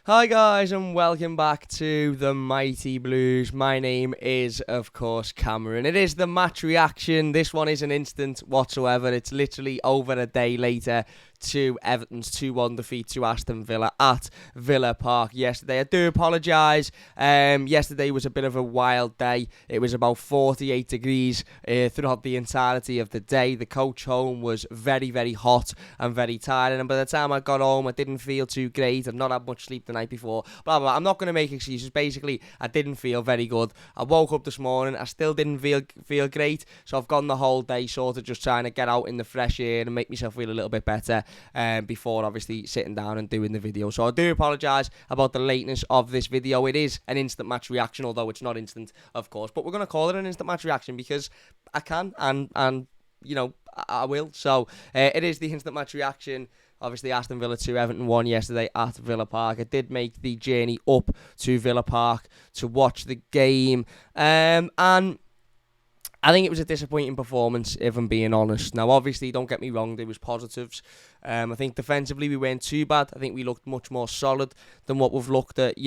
Hi guys and welcome back to the Mighty Blues. My name is, of course, Cameron. It is the match reaction. This one isn't instant whatsoever. It's literally over a day later to Everton's 2-1 defeat to Aston Villa at Villa Park yesterday. I do apologise. Yesterday was a bit of a wild day. It was about 48 degrees throughout the entirety of the day. The coach home was very, very hot and very tired. And by the time I got home, I didn't feel too great. I'd not had much sleep the night before. Blah, blah, blah. I'm not going to make excuses. Basically, I didn't feel very good. I woke up this morning. I still didn't feel great. So I've gone the whole day sort of just trying to get out in the fresh air and make myself feel a little bit better. Before obviously sitting down and doing the video. So I do apologise about the lateness of this video. It is an instant match reaction, although it's not instant, of course. But we're going to call it an instant match reaction because I can and you know, I will. So it is the instant match reaction. Obviously, Aston Villa 2, Everton 1 yesterday at Villa Park. I did make the journey up to Villa Park to watch the game. And I think it was a disappointing performance, if I'm being honest. Now, obviously, don't get me wrong, there was positives. I think defensively we weren't too bad. I think we looked much more solid than what we've looked at,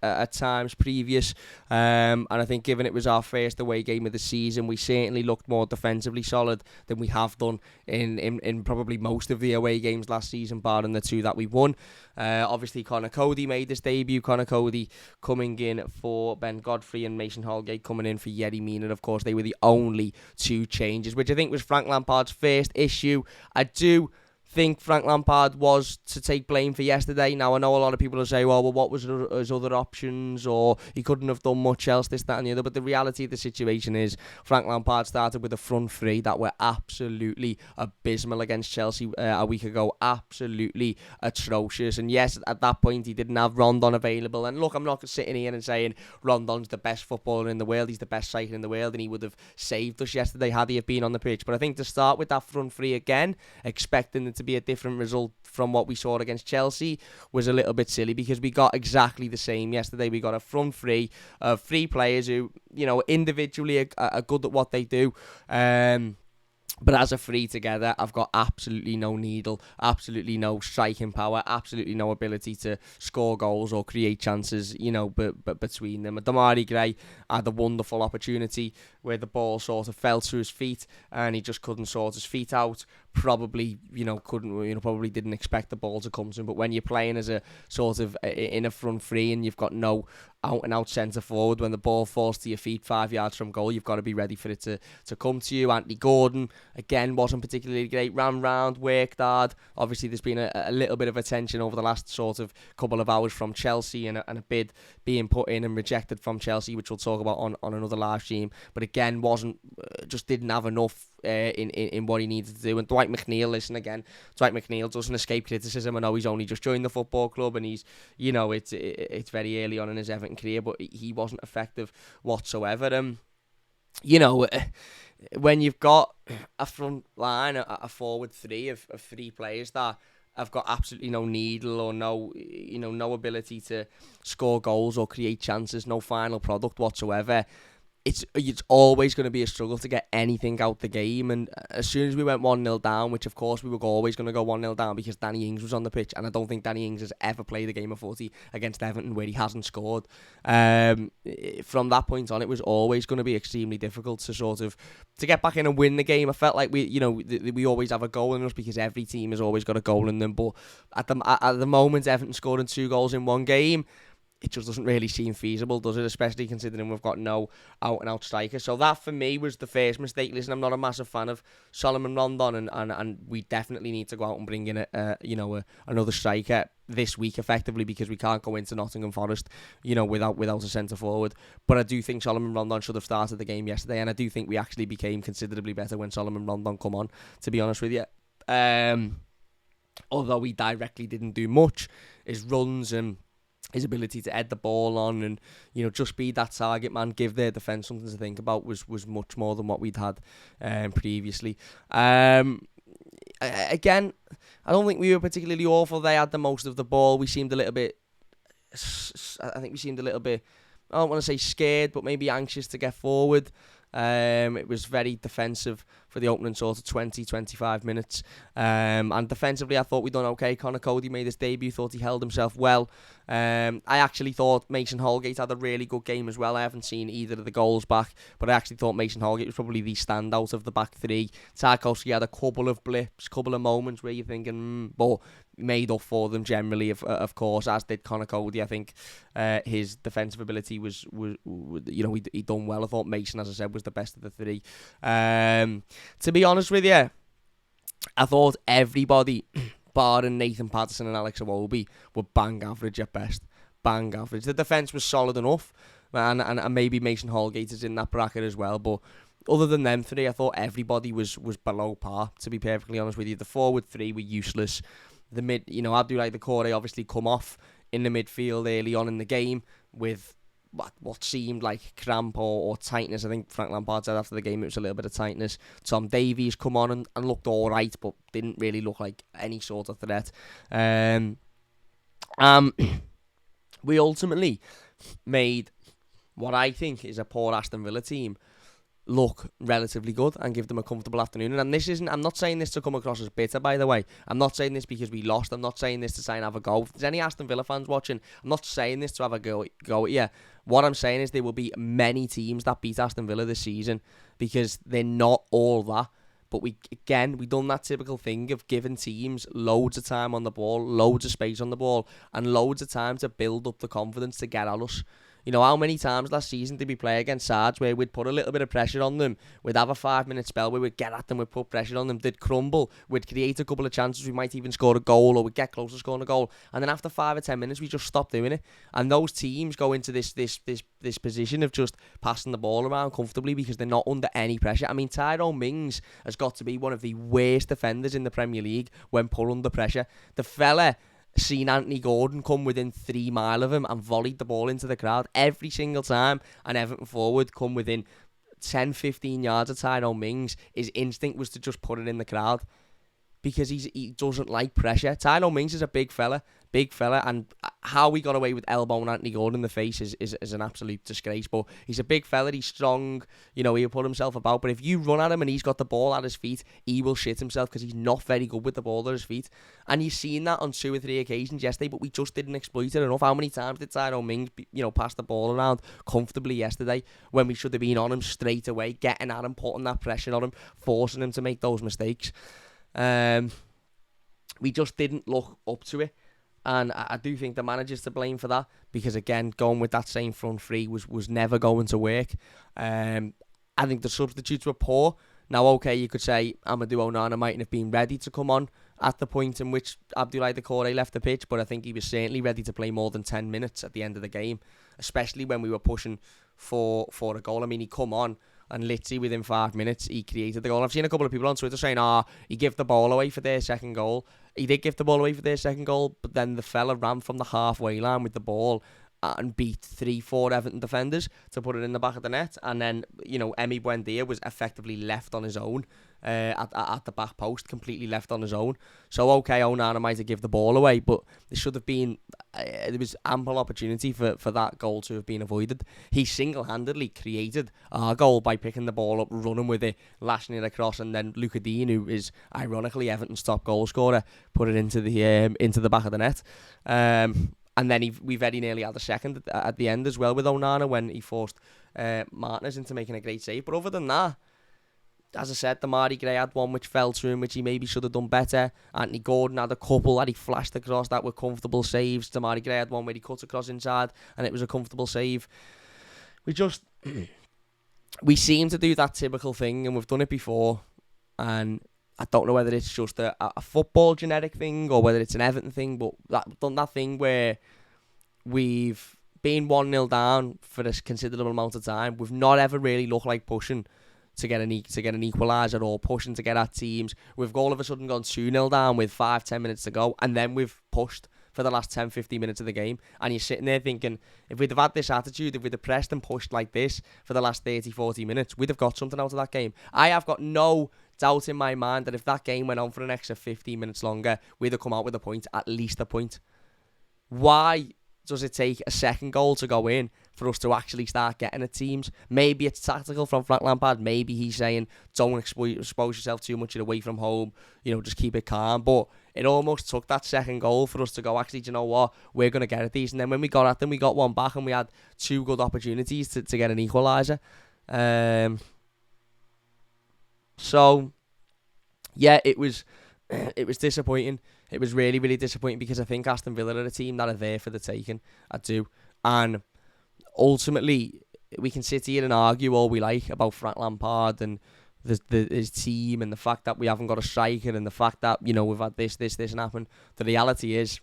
at times previous. And I think given it was our first away game of the season, we certainly looked more defensively solid than we have done in probably most of the away games last season, barring the two that we won. Obviously, Connor Cody made his debut. Connor Cody coming in for Ben Godfrey and Mason Holgate coming in for Yerry Mina. Of course, they were the only two changes, which I think was Frank Lampard's first issue. I do think Frank Lampard was to take blame for yesterday. Now, I know a lot of people will say, well, what was his other options, or he couldn't have done much else, this, that and the other, but the reality of the situation is Frank Lampard started with a front three that were absolutely abysmal against Chelsea a week ago, absolutely atrocious, and yes, at that point he didn't have Rondon available, and look, I'm not sitting here and saying Rondon's the best footballer in the world, he's the best striker in the world, and he would have saved us yesterday had he have been on the pitch, but I think to start with that front three again, expecting it to be a different result from what we saw against Chelsea was a little bit silly, because we got exactly the same yesterday. We got a front three of three players who, individually are good at what they do. But as a three together, I've got absolutely no needle, absolutely no striking power, absolutely no ability to score goals or create chances, but between them. Damari Gray had a wonderful opportunity where the ball sort of fell to his feet and he just couldn't sort his feet out. Probably didn't expect the ball to come to him. But when you're playing as a sort of in a front three and you've got no out-and-out centre forward, when the ball falls to your feet 5 yards from goal, you've got to be ready for it to come to you. Anthony Gordon, again, wasn't particularly great. Ran round, worked hard. Obviously, there's been a little bit of attention over the last sort of couple of hours from Chelsea and a bid being put in and rejected from Chelsea, which we'll talk about on another live stream. But again, just didn't have enough in what he needed to do. And Dwight McNeil, Dwight McNeil doesn't escape criticism. I know he's only just joined the football club and he's, it's very early on in his Everton career, but he wasn't effective whatsoever. When you've got a front line, a forward three of three players that have got absolutely no needle or no ability to score goals or create chances, no final product whatsoever, it's always going to be a struggle to get anything out the game. And as soon as we went 1-0 down, which of course we were always going to go 1-0 down because Danny Ings was on the pitch, and I don't think Danny Ings has ever played a game of footy against Everton where he hasn't scored. From that point on, it was always going to be extremely difficult to get back in and win the game. I felt like we always have a goal in us because every team has always got a goal in them. But at the moment, Everton scoring 2 goals in one game, it just doesn't really seem feasible, does it? Especially considering we've got no out-and-out striker. So that, for me, was the first mistake. Listen, I'm not a massive fan of Solomon Rondon, and we definitely need to go out and bring in another striker this week, effectively, because we can't go into Nottingham Forest, without a centre forward. But I do think Solomon Rondon should have started the game yesterday, and I do think we actually became considerably better when Solomon Rondon come on, to be honest with you. Although he directly didn't do much, his runs and his ability to head the ball on and, just be that target man, give their defence something to think about was much more than what we'd had previously. Again, I don't think we were particularly awful. They had the most of the ball. We seemed a little bit, I don't want to say scared, but maybe anxious to get forward. It was very defensive for the opening sort of 20-25 minutes. And defensively, I thought we'd done okay. Connor Cody made his debut, thought he held himself well. I actually thought Mason Holgate had a really good game as well. I haven't seen either of the goals back, but I actually thought Mason Holgate was probably the standout of the back three. Tarkowski had a couple of blips, couple of moments where you're thinking, but made up for them generally, of course, as did Connor Cody. I think his defensive ability was he done well. I thought Mason, as I said, was the best of the three. To be honest with you, I thought everybody, barring Nathan Patterson and Alex Iwobi, were bang average at best. Bang average. The defence was solid enough, and maybe Mason Holgate is in that bracket as well, but other than them three, I thought everybody was below par, to be perfectly honest with you. The forward three were useless. The mid, Abdoulaye Doucouré obviously come off in the midfield early on in the game with what seemed like cramp or tightness. I think Frank Lampard said after the game it was a little bit of tightness. Tom Davies come on and looked all right, but didn't really look like any sort of threat. We ultimately made what I think is a poor Aston Villa team look relatively good and give them a comfortable afternoon. And I'm not saying this to come across as bitter, by the way. I'm not saying this because we lost. I'm not saying this to try and have a go. If there's any Aston Villa fans watching, I'm not saying this to have a go at you. What I'm saying is there will be many teams that beat Aston Villa this season because they're not all that. But we done that typical thing of giving teams loads of time on the ball, loads of space on the ball, and loads of time to build up the confidence to get at us. How many times last season did we play against sides where we'd put a little bit of pressure on them, we'd have a 5-minute spell where we'd get at them, we'd put pressure on them, they'd crumble, we'd create a couple of chances, we might even score a goal, or we'd get close to scoring a goal, and then after 5 or 10 minutes we just stop doing it. And those teams go into this position of just passing the ball around comfortably because they're not under any pressure. I mean, Tyrone Mings has got to be one of the worst defenders in the Premier League when put under pressure. The fella seen Anthony Gordon come within 3 miles of him and volleyed the ball into the crowd every single time, and Everton forward come within 10-15 yards of Tyrone Mings. His instinct was to just put it in the crowd because he doesn't like pressure. Tyrone Mings is a big fella, and how we got away with elbowing Anthony Gordon in the face is an absolute disgrace. But he's a big fella, he's strong, he'll put himself about. But if you run at him and he's got the ball at his feet, he will shit himself because he's not very good with the ball at his feet. And you've seen that on 2 or 3 occasions yesterday, but we just didn't exploit it enough. How many times did Tyrone Mings, pass the ball around comfortably yesterday when we should have been on him straight away, getting at him, putting that pressure on him, forcing him to make those mistakes? We just didn't look up to it. And I do think the manager's to blame for that because, again, going with that same front three was never going to work. I think the substitutes were poor. Now, okay, you could say Amadou Onana mightn't have been ready to come on at the point in which Abdoulaye Doucouré left the pitch, but I think he was certainly ready to play more than 10 minutes at the end of the game, especially when we were pushing for a goal. I mean, he come on and literally within 5 minutes he created the goal. I've seen a couple of people on Twitter saying, he gave the ball away for their second goal. He did give the ball away for their second goal, but then the fella ran from the halfway line with the ball and beat 3-4 Everton defenders to put it in the back of the net. And then, Emi Buendia was effectively left on his own at the back post, completely left on his own. So, okay, Onana might have given the ball away, but there should have been, there was ample opportunity for that goal to have been avoided. He single-handedly created our goal by picking the ball up, running with it, lashing it across, and then Luca Dean, who is ironically Everton's top goal scorer, put it into the back of the net. And then we very nearly had a second at the end as well with Onana when he forced Martinez into making a great save. But other than that, as I said, Damari Gray had one which fell to him, which he maybe should have done better. Anthony Gordon had a couple that he flashed across that were comfortable saves. Damari Gray had one where he cut across inside and it was a comfortable save. We seem to do that typical thing, and we've done it before. And I don't know whether it's just a football genetic thing or whether it's an Everton thing, but done that thing where we've been 1-0 down for a considerable amount of time. We've not ever really looked like pushing to get an equaliser or pushing to get at teams. We've all of a sudden gone 2-0 down with 5-10 minutes to go, and then we've pushed for the last 10-15 minutes of the game. And you're sitting there thinking, if we'd have had this attitude, if we'd have pressed and pushed like this for the last 30-40 minutes, we'd have got something out of that game. I have got no doubt in my mind that if that game went on for an extra 15 minutes longer, we'd have come out with a point, at least a point. Why does it take a second goal to go in for us to actually start getting at teams. Maybe it's tactical from Frank Lampard. Maybe he's saying, don't expose yourself too much away from home. Just keep it calm. But it almost took that second goal for us to go, actually, do you know what? We're going to get at these. And then when we got at them, we got one back and we had two good opportunities to get an equaliser. So, yeah, it was disappointing. It was really, really disappointing because I think Aston Villa are a team that are there for the taking. I do. And ultimately, we can sit here and argue all we like about Frank Lampard and his team and the fact that we haven't got a striker and the fact that, we've had this and happen. The reality is,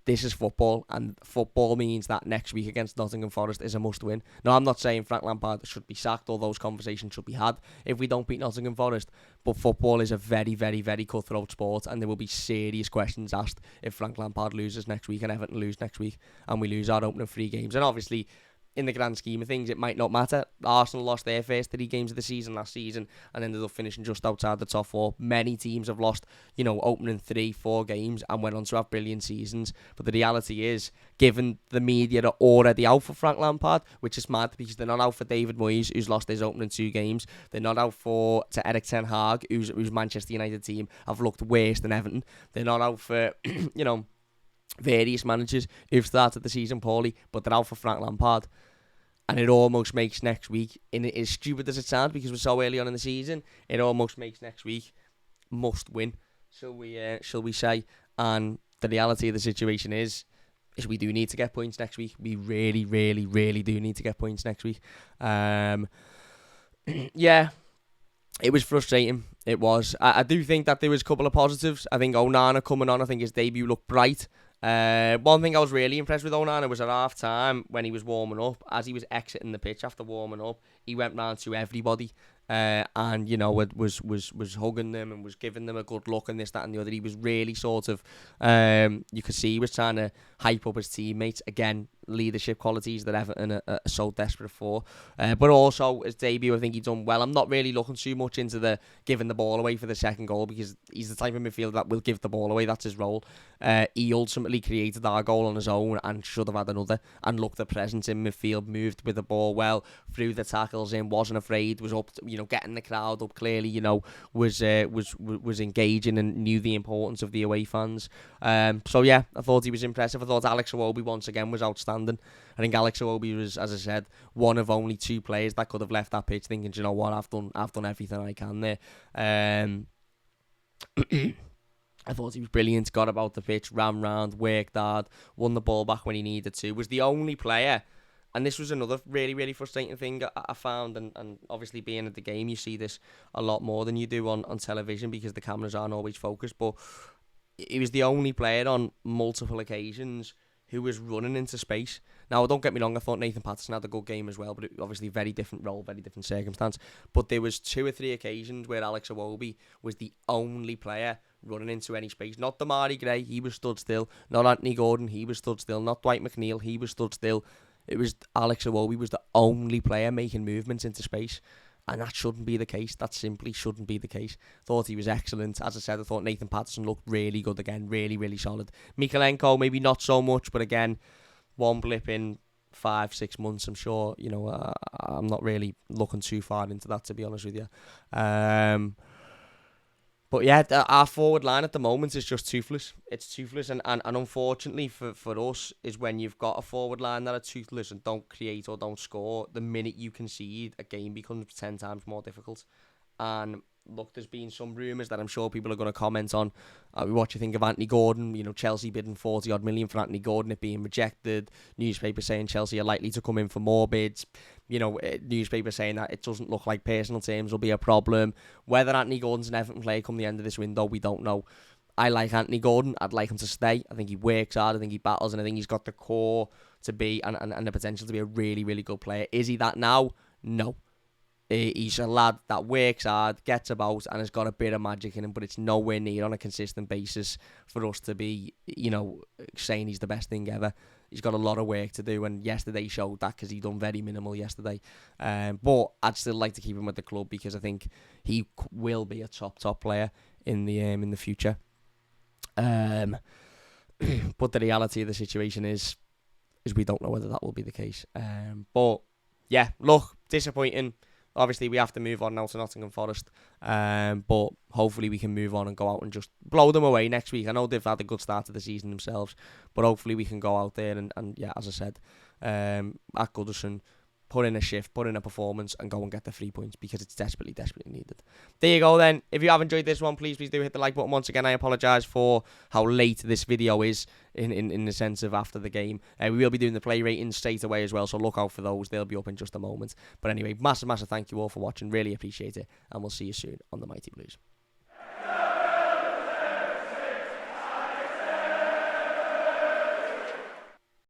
this is football, and football means that next week against Nottingham Forest is a must-win. Now, I'm not saying Frank Lampard should be sacked, or those conversations should be had if we don't beat Nottingham Forest, but football is a very, very, very cutthroat sport, and there will be serious questions asked if Frank Lampard loses next week and Everton lose next week, and we lose our opening 3 games. And obviously, in the grand scheme of things, it might not matter. Arsenal lost their first 3 games of the season last season and ended up finishing just outside the top 4. Many teams have lost, opening 3-4 games and went on to have brilliant seasons. But the reality is, given the media are already out for Frank Lampard, which is mad because they're not out for David Moyes, who's lost his opening 2 games. They're not out to Erik ten Hag, whose Manchester United team have looked worse than Everton. They're not out for, various managers who've started the season poorly, but they're out for Frank Lampard. And it almost makes next week, and it is stupid as it sounds because we're so early on in the season, it almost makes next week must win, shall we say. And the reality of the situation is we do need to get points next week. We really, really, really do need to get points next week. Yeah, it was frustrating. It was. I do think that there was a couple of positives. I think Onana coming on, I think his debut looked bright. One thing I was really impressed with Onana was at half time when he was warming up. As he was exiting the pitch after warming up, he went round to everybody and was hugging them and was giving them a good look and this, that and the other. He was really sort of you could see he was trying to hype up his teammates. Again, leadership qualities that Everton are so desperate for. But also his debut, I think he done well. I'm not really looking too much into the giving the ball away for the second goal because he's the type of midfielder that will give the ball away. That's his role. He ultimately created our goal on his own and should have had another, and looked the presence in midfield, moved with the ball well, threw the tackles in, wasn't afraid, was up, getting the crowd up clearly, was engaging and knew the importance of the away fans. So yeah, I thought he was impressive. I thought Alex Iwobi once again was outstanding. I think Alex Iwobi was, as I said, one of only 2 players that could have left that pitch thinking, you know what, I've done everything I can there. I thought he was brilliant, got about the pitch, ran round, worked hard, won the ball back when he needed to, was the only player. And this was another really, really frustrating thing I found, and obviously being at the game, you see this a lot more than you do on television because the cameras aren't always focused, but he was the only player on multiple occasions who was running into space. Now, don't get me wrong, I thought Nathan Patterson had a good game as well, but obviously very different role, very different circumstance. But there was 2 or 3 occasions where Alex Iwobi was the only player running into any space. Not Damari Gray, he was stood still. Not Anthony Gordon, he was stood still. Not Dwight McNeil, he was stood still. It was Alex Iwobi was the only player making movements into space. And that shouldn't be the case. That simply shouldn't be the case. Thought he was excellent. As I said, I thought Nathan Patterson looked really good again. Really, really solid. Mikalenko, maybe not so much, but again, one blip in 5-6 months, I'm sure. I'm not really looking too far into that, to be honest with you. But yeah, our forward line at the moment is just toothless. It's toothless, and unfortunately for us, is when you've got a forward line that are toothless and don't create or don't score, the minute you concede, a game becomes 10 times more difficult. And look, there's been some rumours that I'm sure people are going to comment on. What you think of Anthony Gordon? Chelsea bidding 40-odd million for Anthony Gordon, it being rejected. Newspapers saying Chelsea are likely to come in for more bids. Newspapers saying that it doesn't look like personal terms will be a problem. Whether Anthony Gordon's an Everton player come the end of this window, we don't know. I like Anthony Gordon. I'd like him to stay. I think he works hard. I think he battles, and I think he's got the core to be and the potential to be a really, really good player. Is he that now? No. He's a lad that works hard, gets about, and has got a bit of magic in him, but it's nowhere near on a consistent basis for us to be, saying he's the best thing ever. He's got a lot of work to do, and yesterday showed that because he done very minimal yesterday. But I'd still like to keep him with the club because I think he will be a top player in the future. But the reality of the situation is, is we don't know whether that will be the case. But yeah, look, disappointing. Obviously, we have to move on now to Nottingham Forest. But hopefully we can move on and go out and just blow them away next week. I know they've had a good start to the season themselves, but hopefully we can go out there and yeah, as I said, at Goodison, put in a shift, put in a performance, and go and get the 3 points because it's desperately, desperately needed. There you go then. If you have enjoyed this one, please do hit the like button. Once again, I apologise for how late this video is in the sense of after the game. We will be doing the play ratings straight away as well, so look out for those. They'll be up in just a moment. But anyway, massive, massive thank you all for watching. Really appreciate it, and we'll see you soon on the Mighty Blues.